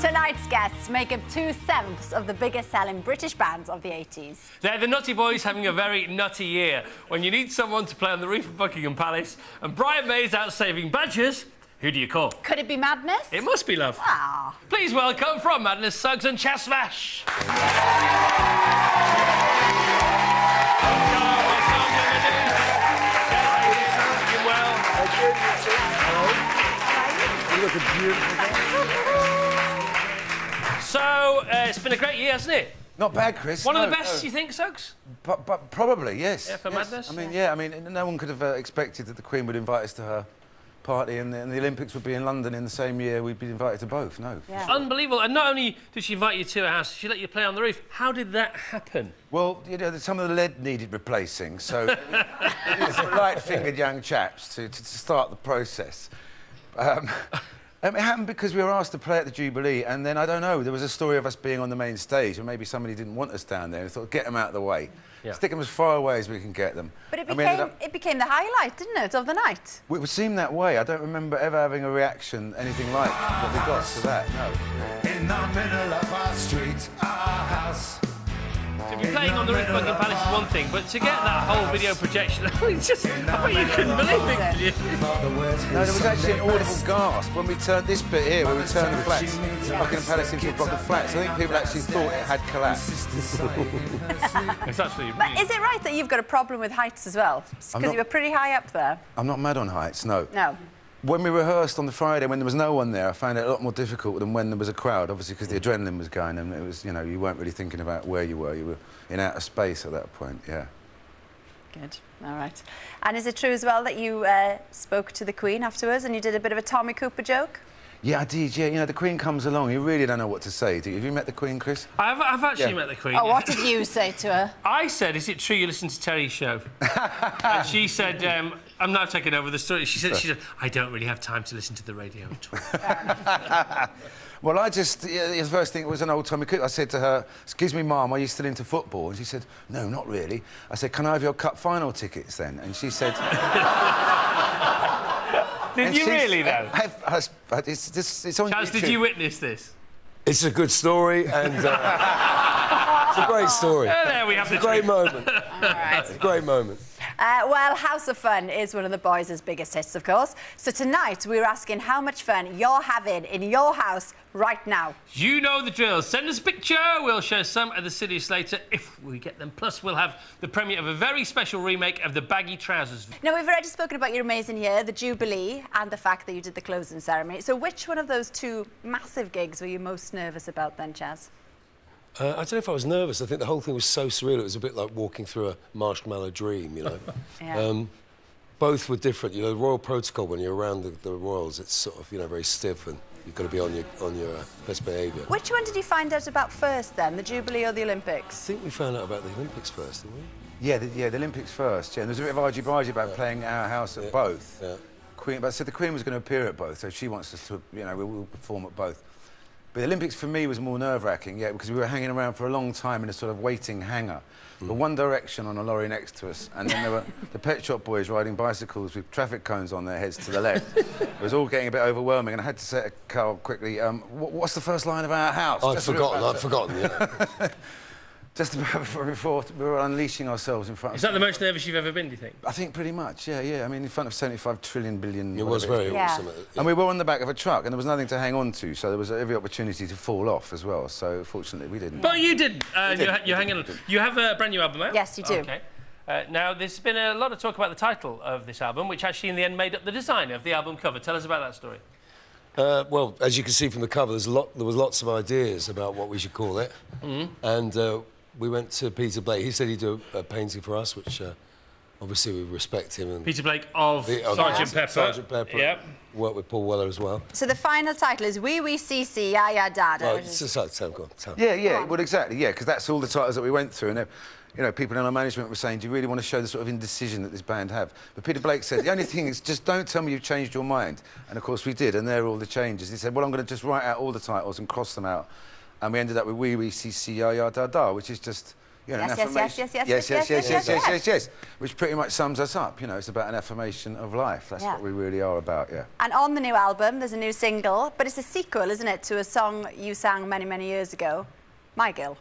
Tonight's guests make up 2/7 of the biggest-selling British bands of the 80s. They're the Nutty Boys having a very nutty year. When you need someone to play on the roof of Buckingham Palace and Brian May's out saving badgers, who do you call? Could it be Madness? It must be, love. Ah. Please welcome from Madness, Suggs and Chasvash. You look beautiful. So, it's been a great year, hasn't it? Not bad, Chris. One of the best, you think, Suggs? But probably, yes. Yeah, for yes. Madness? I mean, no one could have expected that the Queen would invite us to her party and the Olympics would be in London in the same year. We'd be invited to both, no. Yeah. Unbelievable. And not only did she invite you to her house, she let you play on the roof. How did that happen? Well, you know, some of the lead needed replacing, so some light-fingered young chaps to start the process. It happened because we were asked to play at the Jubilee, and then, I don't know, there was a story of us being on the main stage, and maybe somebody didn't want us down there, and thought, get them out of the way. Yeah. Stick them as far away as we can get them. But it became the highlight, didn't it, of the night? It would seem that way. I don't remember ever having a reaction, anything like what we got to that, no. In the middle of our street, our house. To be playing on the roof of Buckingham Palace is one thing, but to get that whole video projection, I bet you couldn't believe it, could you? No, there was actually an audible gasp when we turned this bit here, where we turned the flats, Buckingham Palace into a block of flats. I think people actually thought it had collapsed. It's absolutely But is it right that you've got a problem with heights as well? Because you were pretty high up there. I'm not mad on heights, no. No. When we rehearsed on the Friday, when there was no one there, I found it a lot more difficult than when there was a crowd, obviously, because the adrenaline was going and it was, you know, you weren't really thinking about where you were in outer space at that point, yeah. Good, all right. And is it true as well that you spoke to the Queen afterwards and you did a bit of a Tommy Cooper joke? Yeah, I did, yeah. You know, the Queen comes along, you really don't know what to say, do you? Have you met the Queen, Chris? I've actually met the Queen. Oh, what did you say to her? I said, is it true you listen to Terry's show? And she said, I'm now taking over the story. She said, I don't really have time to listen to the radio at all. Well, the first thing was an old Tommy Cooper. I said to her, excuse me, Mum, are you still into football? And she said, no, not really. I said, can I have your cup final tickets then? And she said... Did you really, though? It's on Chaz, YouTube. did you witness this? It's a good story, and it's a great story. There we have It's a great moment. All right. It's a great moment. Well, House of Fun is one of the boys' biggest hits, of course. So tonight, we're asking how much fun you're having in your house right now. You know the drill. Send us a picture. We'll share some at the City later if we get them. Plus, we'll have the premiere of a very special remake of the Baggy Trousers. Now, we've already spoken about your amazing year, the Jubilee, and the fact that you did the closing ceremony. So which one of those two massive gigs were you most nervous about then, Chaz? I don't know if I was nervous. I think the whole thing was so surreal. It was a bit like walking through a marshmallow dream, you know. Yeah. Both were different. You know, the royal protocol, when you're around the royals, it's sort of, you know, very stiff and you've got to be on your best behaviour. Which one did you find out about first, then, the Jubilee or the Olympics? I think we found out about the Olympics first, didn't we? Yeah, the Olympics first, yeah. And there was a bit of argy-bargy about playing our house at both. Yeah. Queen, but I said the Queen was going to appear at both, so she wants us to, you know, we'll perform at both. But the Olympics for me was more nerve-wracking, yeah, because we were hanging around for a long time in a sort of waiting hangar. The One Direction on a lorry next to us, and then there were the Pet Shop Boys riding bicycles with traffic cones on their heads to the left. It was all getting a bit overwhelming, and I had to say to Carl quickly, what's the first line of our house? I'd forgotten, yeah. Just before we were unleashing ourselves in front of... Is that the most nervous you've ever been, do you think? I think pretty much, yeah. I mean, in front of 75 trillion billion... It was very awesome. Yeah. And we were on the back of a truck, and there was nothing to hang on to, so there was every opportunity to fall off as well. So, fortunately, we didn't. But you didn't. You're hanging on. You have a brand new album out? Yes, you do. OK. Now, there's been a lot of talk about the title of this album, which actually, in the end, made up the design of the album cover. Tell us about that story. Well, as you can see from the cover, there was lots of ideas about what we should call it. And... we went to Peter Blake. He said he'd do a painting for us, which obviously we respect him. And Peter Blake of Sgt. Pepper. Sgt. Pepper. Yep. Worked with Paul Weller as well. So the final title is Wee Wee CC Ya Ya Dada. Oh, go on. Yeah, well, exactly, yeah, because that's all the titles that we went through. And, you know, people in our management were saying, do you really want to show the sort of indecision that this band have? But Peter Blake said, the only thing is, just don't tell me you've changed your mind. And, of course, we did, and there are all the changes. He said, well, I'm going to just write out all the titles and cross them out. And we ended up with Wee Wee CC Ya Ya Da Da, which is just, You know, an Yes, affirmation. yes. Which pretty much sums us up. You know, it's about an affirmation of life. That's what we really are about, yeah. And on the new album, there's a new single, but it's a sequel, isn't it, to a song you sang many, many years ago, My Girl.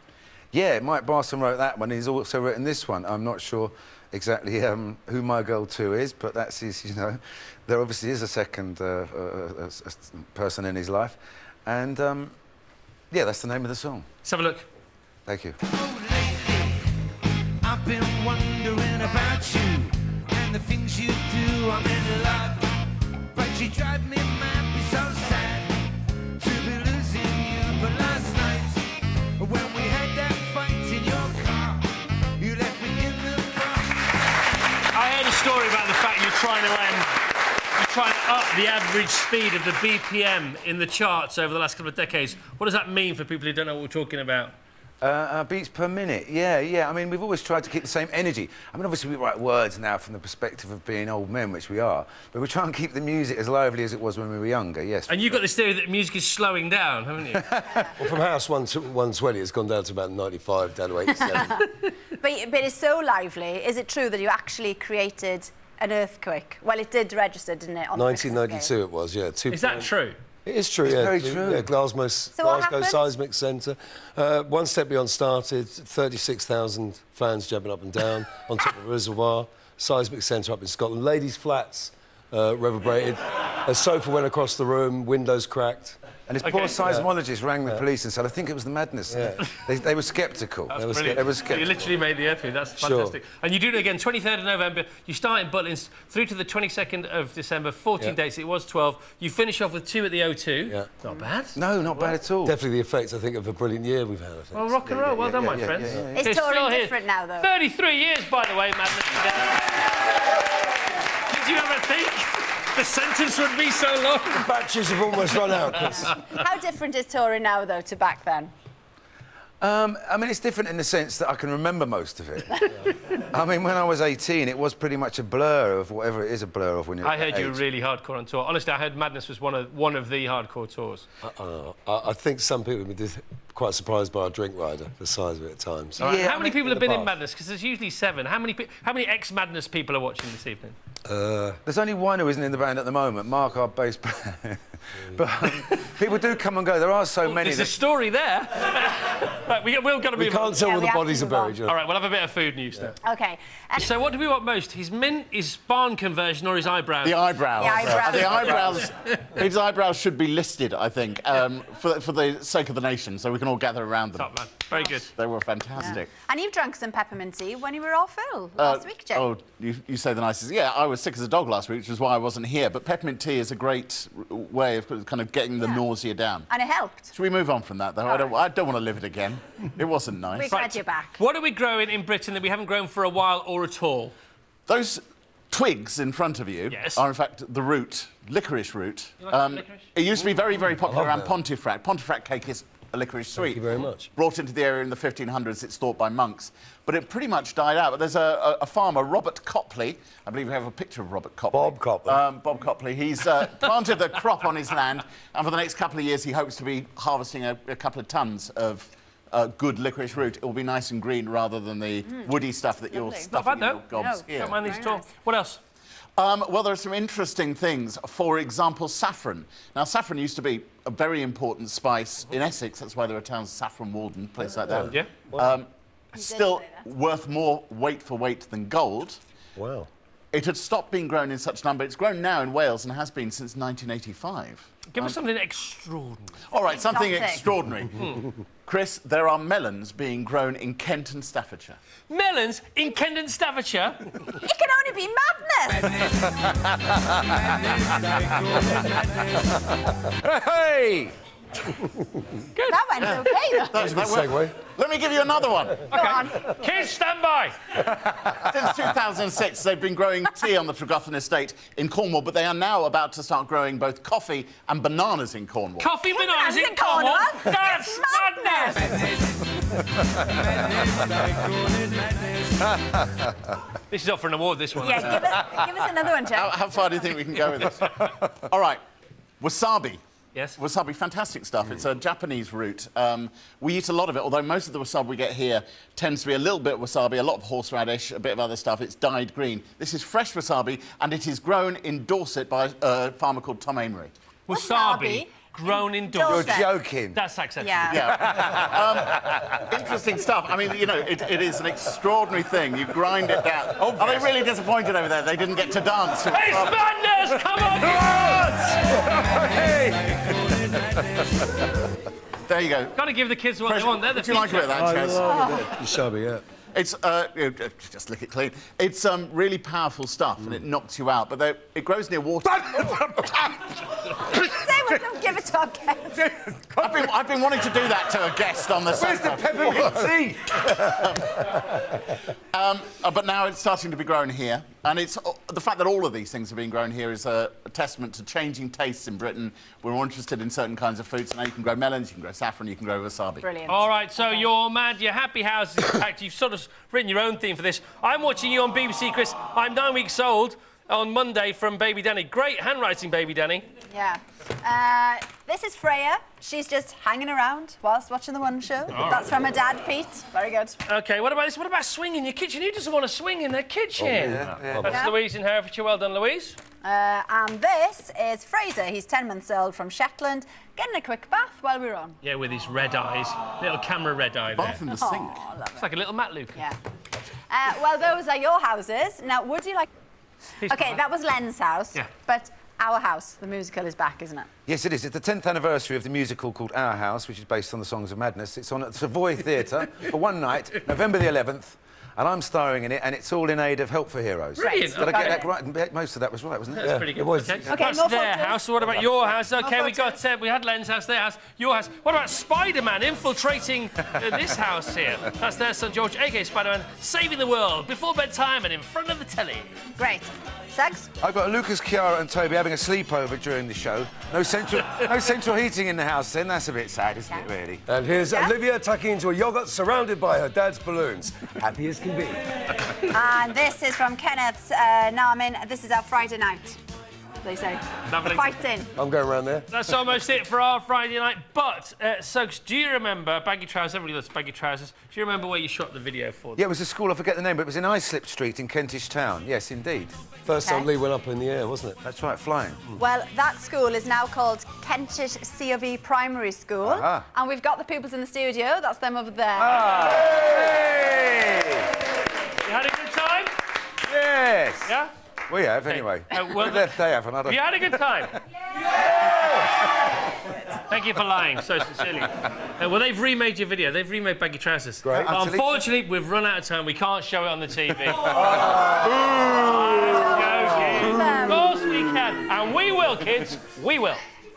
Yeah, Mike Barson wrote that one. He's also written this one. I'm not sure exactly who My Girl 2 is, but that's his, you know, there obviously is a second person in his life. And, yeah, that's the name of the song. Let's have a look. Thank you. I've been wondering about you and the things you do. I'm in love, but you drive me mad, be so sad to be losing you. But last night, when we had that fight in your car, you left me in the car. I heard a story about the fact you're trying to up the average speed of the BPM in the charts over the last couple of decades. What does that mean for people who don't know what we're talking about? Beats per minute, yeah. I mean, we've always tried to keep the same energy. I mean, obviously we write words now from the perspective of being old men, which we are, but we try and keep the music as lively as it was when we were younger, yes. And you've got this theory that music is slowing down, haven't you? Well, from House 120, it's gone down to about 95, down to 87. But it's so lively. Is it true that you actually created an earthquake? Well, it did register, didn't it? On 1992 it was, yeah. Is that true? It is true, it's yeah. Very true. Yeah, Glasgow what happened? Seismic Centre. One Step Beyond started, 36,000 fans jumping up and down on top of a reservoir. Seismic Centre up in Scotland. Ladies' flats reverberated. A sofa went across the room, windows cracked. And his poor seismologist rang the police and said, I think it was the madness. Yeah. They were sceptical. That's They were sceptical. You literally made the earthquake. That's fantastic. Sure. And you do it again, 23rd of November. You start in Butlins through to the 22nd of December, 14 dates. It was 12. You finish off with 2 at the O2. Yeah. Not bad. No, not bad at all. Definitely the effects, I think, of a brilliant year we've had, I think. Well, rock and roll. Well done, my friends. Is touring different now, though? 33 years, by the way, Madness. Did you ever think the sentence would be so long? The batches have almost run out, Chris. How different is touring now, though, to back then? I mean, it's different in the sense that I can remember most of it. I mean, when I was 18, it was pretty much a blur of whatever it is a blur of when you're I heard that you were age. really hardcore on tour. Honestly, I heard Madness was one of the hardcore tours. I think some people would be quite surprised by our drink rider, the size of it at times. Right. Yeah, How many people have been in past. Madness? Because there's usually 7. How many ex-Madness people are watching this evening? There's only one who isn't in the band at the moment, Mark, our bass player. But people do come and go. There are so many. There's a story there. Right, we've got to We move can't on. tell where we the have to bodies are move on. buried. You know. All right, we'll have a bit of food news now. OK. So what do we want most? His mint, his barn conversion, or his eyebrows? The eyebrows. The eyebrows. The eyebrows. His eyebrows should be listed, I think, for the sake of the nation, so we can all gather around them. Top man. Very good. They were fantastic. And you've drunk some peppermint tea when you were off ill last week, Jay. Oh, you say the nicest. Yeah, I was sick as a dog last week, which is why I wasn't here. But peppermint tea is a great way of kind of getting the nausea down. And it helped. Should we move on from that, though? I don't want to live it again. It wasn't nice. We're glad you're back. What are we growing in Britain that we haven't grown for a while or at all? Those twigs in front of you are, in fact, the root, licorice root. You like licorice? It used to be very, very popular around that. Pontefract. Pontefract cake is a licorice sweet. Thank you very much. Brought into the area in the 1500s, it's thought by monks. But it pretty much died out. But there's a farmer, Robert Copley. I believe we have a picture of Robert Copley. Bob Copley. Bob Copley. He's planted a crop on his land, and for the next couple of years, he hopes to be harvesting a couple of tons of good licorice root. It will be nice and green rather than the woody stuff that you're stuffing in your gobs here. Don't mind these Very at all. nice. What else? Well, there are some interesting things. For example, saffron. Now, saffron used to be a very important spice in Essex. That's why there are towns, Saffron Walden, places like that. Yeah. Still worth more weight for weight than gold. Wow. It had stopped being grown in such number. It's grown now in Wales and has been since 1985. Give us something extraordinary. All right, something Exotic. extraordinary. Chris, there are melons being grown in Kent and Staffordshire. Melons in Kent and Staffordshire. It can only be madness! Hey! That went OK, though. That's a good segue. Let me give you another one. Go on. Kids, stand by. Since 2006, they've been growing tea on the Tregothnan estate in Cornwall, but they are now about to start growing both coffee and bananas in Cornwall. Coffee bananas in Cornwall? Cornwall. That's It's madness. This is up for an award, this one. Yeah, give us another one, Jay. How far do you think we can go with this? All right, wasabi. Yes. Wasabi, fantastic stuff. It's a Japanese root. We eat a lot of it, although most of the wasabi we get here tends to be a little bit wasabi, a lot of horseradish, a bit of other stuff. It's dyed green. This is fresh wasabi, and it is grown in Dorset by a farmer called Tom Amory. Wasabi grown in You're Dorset. joking. That's acceptable. Yeah. Interesting stuff. I mean, you know, it is an extraordinary thing. You grind it down. Are they really disappointed over there? They didn't get to dance. It's madness! Come on, you dance! There you go. Got to give the kids what they want. They're the What do you like future. about that, Chaz? Wasabi, yeah. It's, just lick it clean. It's really powerful stuff, and it knocks you out. But it grows near water. Say what, don't give it to our guests. I've been wanting to do that to a guest on the Where's the peppermint tea? but now it's starting to be grown here, and it's the fact that all of these things are being grown here is a testament to changing tastes in Britain. We're more interested in certain kinds of foods. Now you can grow melons, you can grow saffron, you can grow wasabi. Brilliant. All right, so you're mad, your happy house is packed. You've sort of written your own theme for this. I'm watching you on BBC, Chris. I'm 9 weeks old on Monday from Baby Danny. Great handwriting, Baby Danny. Yeah. This is Freya. She's just hanging around whilst watching the One Show. That's from her dad, Pete. Very good. OK, what about this? What about swinging your kitchen? Who doesn't want to swing in their kitchen? That's Louise in Herefordshire. Well done, Louise. And this is Fraser. He's 10 months old from Shetland, getting a quick bath while we're on. Yeah, with his red eyes. Little camera red eye there. Bath in the sink. It's like a little Matt Luke. Yeah. Well, those are your houses. Now, would you like... He's OK, that was Len's house. Yeah. But Our House, the musical, is back, isn't it? Yes, it is. It's the 10th anniversary of the musical called Our House, which is based on the Songs of Madness. It's on at the Savoy Theatre for one night, November the 11th, and I'm starring in it, and it's all in aid of Help for Heroes. Brilliant. Did I get that right? Most of that was right, wasn't it? That's pretty good. it was. Okay. OK, That's more their photos. house. What about your house? OK, More we got... we had Len's house, their house, your house. What about Spider-Man infiltrating this house here? That's their son, George, a.k.a. Spider-Man, saving the world before bedtime and in front of the telly. Great. Suggs? I've got Lucas, Chiara and Toby having a sleepover during the show. No central heating in the house then. That's a bit sad, isn't it, really? And here's Olivia tucking into a yoghurt surrounded by her dad's balloons. Happy as can be. And this is from Kenneth Narmin. This is our Friday night, they say. Lovely. Fighting. I'm going around there. That's almost it for our Friday night. But, Suggs, do you remember baggy trousers? Everybody loves baggy trousers. Do you remember where you shot the video for them? Yeah, it was a school, I forget the name, but it was in Islip Street in Kentish Town. Yes, indeed. First time Okay. Lee went up in the air, wasn't it? That's right, flying. Well, that school is now called Kentish COV Primary School. Ah. And we've got the pupils in the studio. That's them over there. Hey! You had a good time? Yes! Yeah? We have, anyway. well, they haven't. I don't... You had a good time? Thank you for lying so sincerely. Well, they've remade your video. They've remade baggy trousers. Great. Absolutely. Unfortunately, we've run out of time. We can't show it on the TV. Joking. Of course we can. And we will, kids. We will.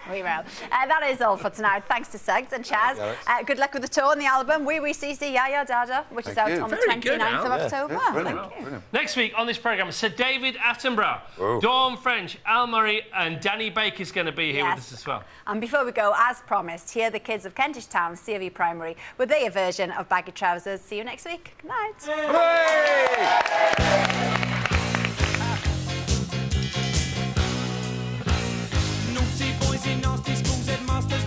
We will. That is all for tonight. Thanks to Suggs and Chaz. Good luck with the tour and the album, Wee Wee CC Ya Ya Dada, which is Thank out you. on the Very good, 29th of Al. October. Brilliant. Thank you. Brilliant. Next week on this programme, Sir David Attenborough, Dawn French, Al Murray and Danny Baker's going to be here with us as well. And before we go, as promised, here are the kids of Kentish Town COV Primary with their version of Baggy Trousers. See you next week. Good night. Naughty boys in nasty schools, headmasters